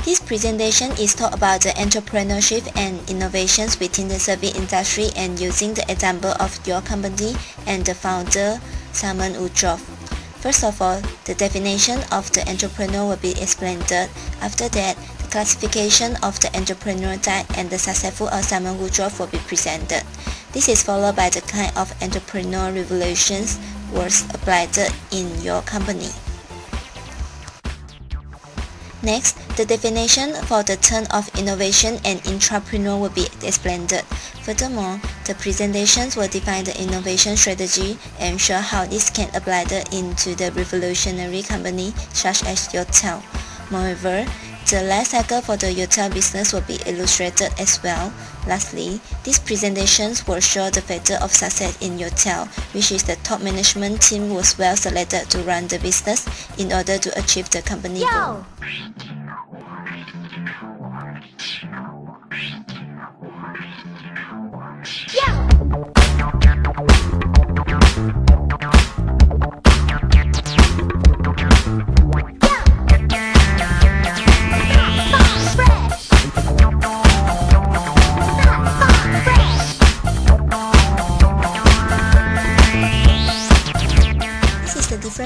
This presentation is talk about the entrepreneurship and innovations within the service industry and using the example of your company and the founder Simon Woodruff. First of all, the definition of the entrepreneur will be explained. After that, the classification of the entrepreneur type and the successful of Simon Woodruff will be presented. This is followed by the kind of entrepreneur revolutions was applied in your company. Next, the definition for the term of innovation and entrepreneur will be explained. Furthermore, the presentations will define the innovation strategy and show how this can apply into the revolutionary company such as Yotel. Moreover, the life cycle for the Yotel business will be illustrated as well. Lastly, these presentations will show the factor of success in Yotel, which is the top management team was well selected to run the business in order to achieve the company goal.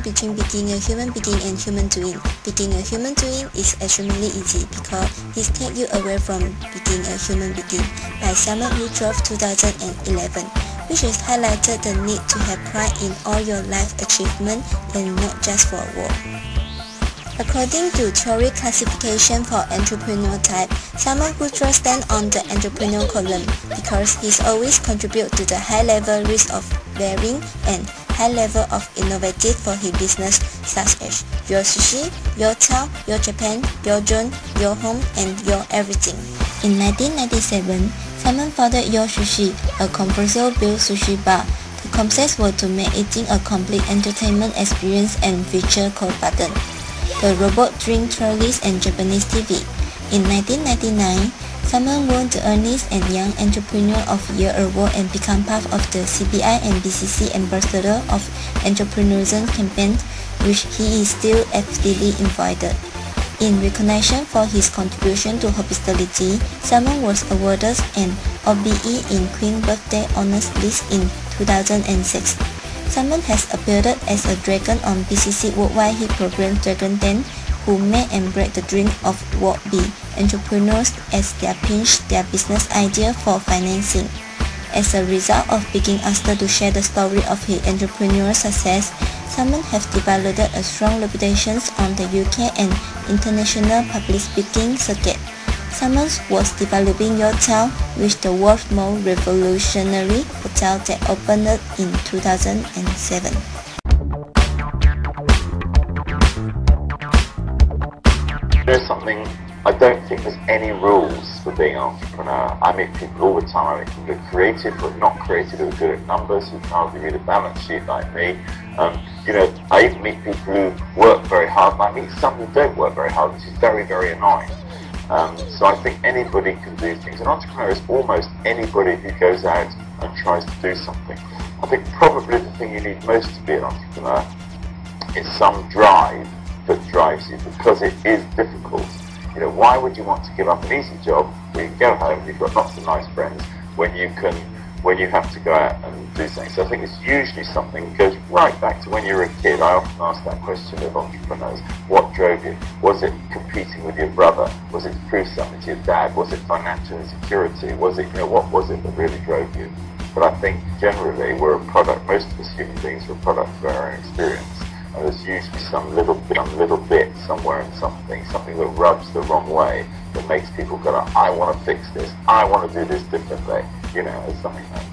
Between being a human being and human doing. Being a human doing is extremely easy because it takes you away from being a human being by Simon Woodruff 2011, which has highlighted the need to have pride in all your life achievement and not just for work. According to theory classification for entrepreneur type, Simon Woodruff stands on the entrepreneur column because he's always contribute to the high level risk of bearing and high level of innovative for his business such as Your Sushi, Yotel, Your Japan, Your Zone, Your Home, and Your Everything. In 1997, Simon founded Your Sushi, a commercial-built sushi bar. The concept was to make eating a complete entertainment experience and feature cold button, the robot drink trolleys, and Japanese TV. In 1999, Simon won the Earnest and Young Entrepreneur of the Year award and became part of the CBI and BCC Ambassador of Entrepreneurship campaign, which he is still actively invited. In recognition for his contribution to hospitality, Simon was awarded an OBE in Queen Birthday Honors List in 2006. Simon has appeared as a dragon on BCC Worldwide Hit Program Dragon Den, who make and break the dream of would-be entrepreneurs as they pitch their business idea for financing. As a result of being asked to share the story of his entrepreneurial success, Simon has developed a strong reputation on the UK and international public speaking circuit. Simon was developing Yotel, which the world's most revolutionary hotel that opened in 2007. There's something, I don't think there's any rules for being an entrepreneur. I meet people all the time. I meet people who are creative, who are not creative, who are good at numbers, who can't read a balance sheet like me. I even meet people who work very hard, and I meet some who don't work very hard, which is very, very annoying. So I think anybody can do things. An entrepreneur is almost anybody who goes out and tries to do something. I think probably the thing you need most to be an entrepreneur is some drive that drives you, because it is difficult. Why would you want to give up an easy job where you can go home, you've got lots of nice friends, when you have to go out and do something? So I think it's usually something that goes right back to when you were a kid. I often ask that question of entrepreneurs. What drove you? Was it competing with your brother? Was it to prove something to your dad? Was it financial insecurity? Was it, what was it that really drove you? But I think generally we're a product, most of us human beings are a product of our own experience. And there's usually some little bit somewhere in something that rubs the wrong way, that makes people go, I want to fix this, I want to do this differently, it's something like that.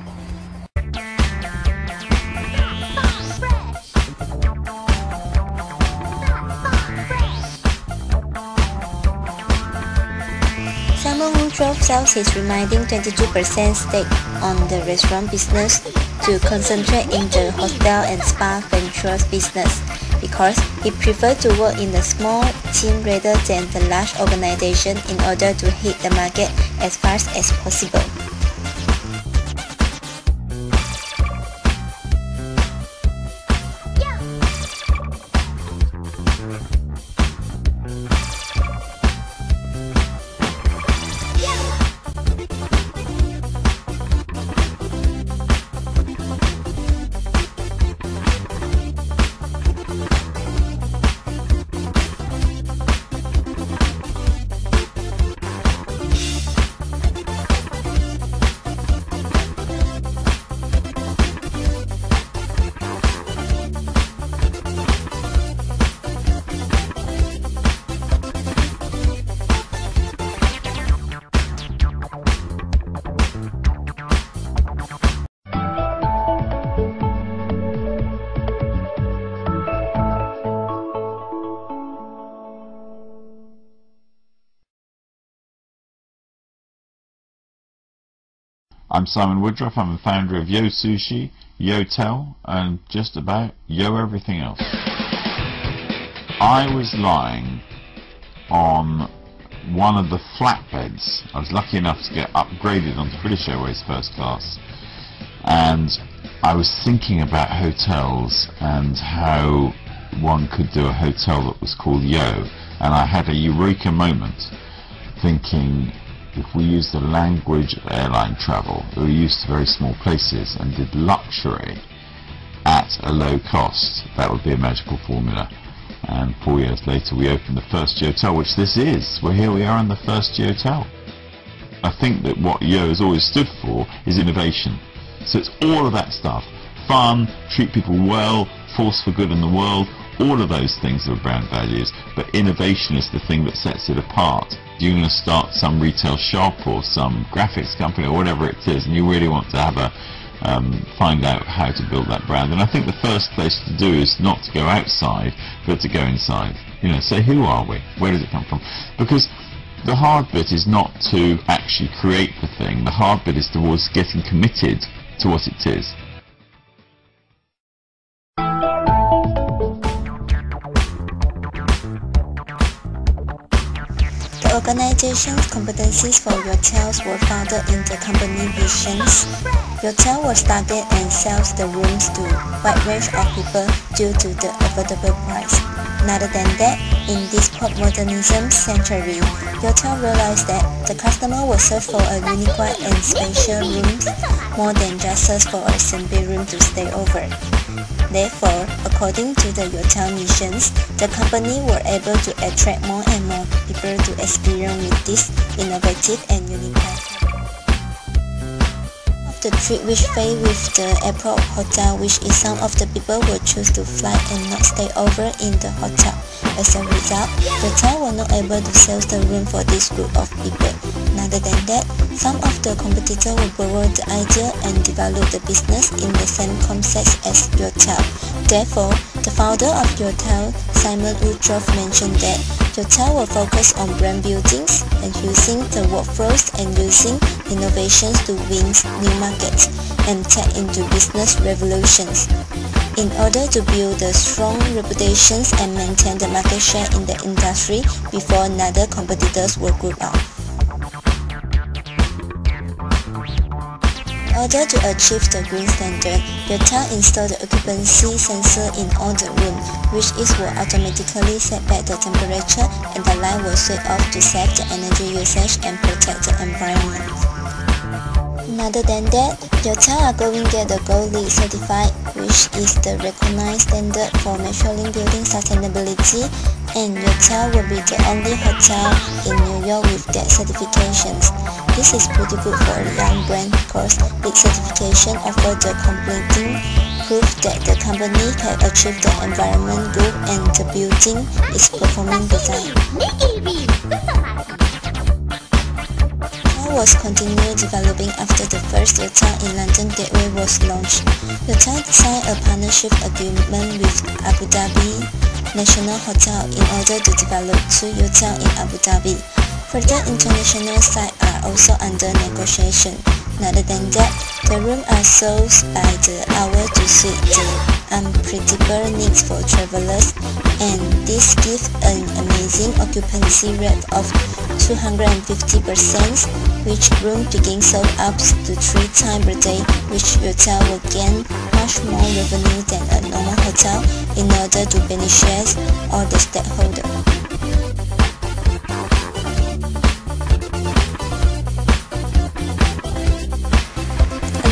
Simon Woodruff sells his remaining 22% stake on the restaurant business to concentrate in the hotel and spa franchise business, because he prefers to work in a small team rather than the large organization in order to hit the market as fast as possible. I'm Simon Woodruff. I'm the founder of Yo Sushi, Yotel, and just about Yo everything else. I was lying on one of the flatbeds. I was lucky enough to get upgraded onto British Airways first class, and I was thinking about hotels and how one could do a hotel that was called Yo, and I had a eureka moment thinking, if we used the language of airline travel, we were used to very small places and did luxury at a low cost, that would be a magical formula. And 4 years later we opened the first Yotel, which this is. Here we are in the first Yotel. I think that what Yo has always stood for is innovation. So it's all of that stuff. Fun, treat people well, force for good in the world, all of those things are brand values, but innovation is the thing that sets it apart. You're going to start some retail shop or some graphics company or whatever it is, and you really want to have a find out how to build that brand. And I think the first place to do is not to go outside, but to go inside. You know, say, who are we? Where does it come from? Because the hard bit is not to actually create the thing. The hard bit is towards getting committed to what it is. The organization's competencies for Yotels were founded in the company visions. Yotel was targeted and sells the rooms to a wide range of people due to the affordable price. Other than that, in this postmodernism century, Yotel realized that the customer will search for a unique and spatial rooms more than just search for a simple room to stay over. Therefore, according to the Yotel missions, the company were able to attract more and more people to experience with this innovative and unique platform. The trip which faced with the airport hotel, which is some of the people will choose to fly and not stay over in the hotel. As a result, the hotel were not able to sell the room for this group of people. Other than that, some of the competitors will borrow the idea and develop the business in the same concept as Yotel. Therefore, the founder of Yotel, Simon Woodruff, mentioned that Yotel will focus on brand buildings and using the workflows and using innovations to win new markets and tap into business revolutions in order to build a strong reputations and maintain the market share in the industry before other competitors will group up. In order to achieve the green standard, Yotel installed the occupancy sensor in all the rooms, which will automatically set back the temperature, and the light will switch off to save the energy usage and protect the environment. Other than that, Yotel are going to get the Gold LEED certified, which is the recognized standard for measuring building sustainability, and Yotel will be the only hotel in New York with that certifications. This is pretty good for a young brand because LEED certification offers the completing proof that the company can achieve the environment good and the building is performing design. Was continued developing after the first Yotel in London Gateway was launched. Yotel signed a partnership agreement with Abu Dhabi National Hotel in order to develop 2 Yotel in Abu Dhabi. Further international sites are also under negotiation. Other than that, the rooms are sold by the hour to suit the unpredictable needs for travelers, and this gives an amazing occupancy rate of 250%, which room begin sold up to 3 times per day, which Yotel will gain much more revenue than a normal hotel in order to benefit all the stakeholders.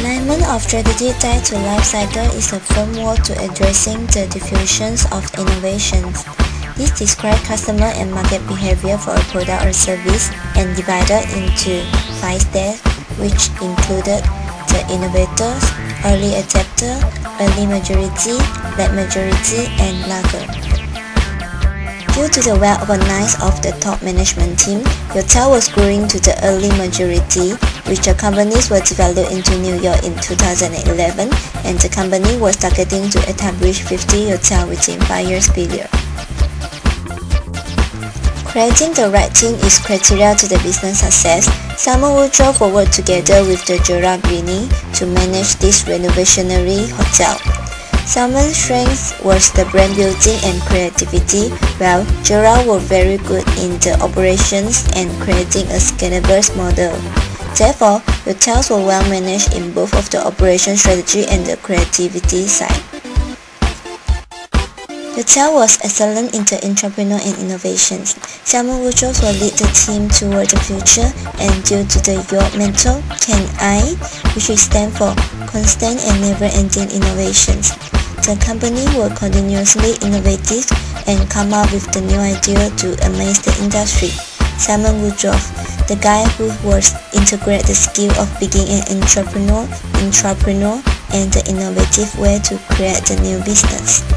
Alignment of strategy tied to life cycle is a framework to addressing the diffusions of innovations. This describes customer and market behavior for a product or service and divided into 5 steps, which included the innovators, early adapter, early majority, late majority, and laggard. Due to the well-organized of the top management team, Yotel was growing to the early majority, which the companies were developed into New York in 2011, and the company was targeting to establish 50 Yotel within 5 years period. Creating the right team is criteria to the business success. Simon Woodruff worked together with the Gerard Greene to manage this renovationary hotel. Simon's strength was the brand building and creativity, while Gerard was very good in the operations and creating a scalable model. Therefore, hotels were well managed in both of the operation strategy and the creativity side. Yotel was excellent in the entrepreneur and innovations. Simon Woodruff will lead the team toward the future, and due to the York motto, Can I, which stands for constant and never-ending innovations, the company will continuously innovative and come up with the new idea to amaze the industry. Simon Woodruff, the guy who would integrate the skill of being an entrepreneur, and the innovative way to create the new business.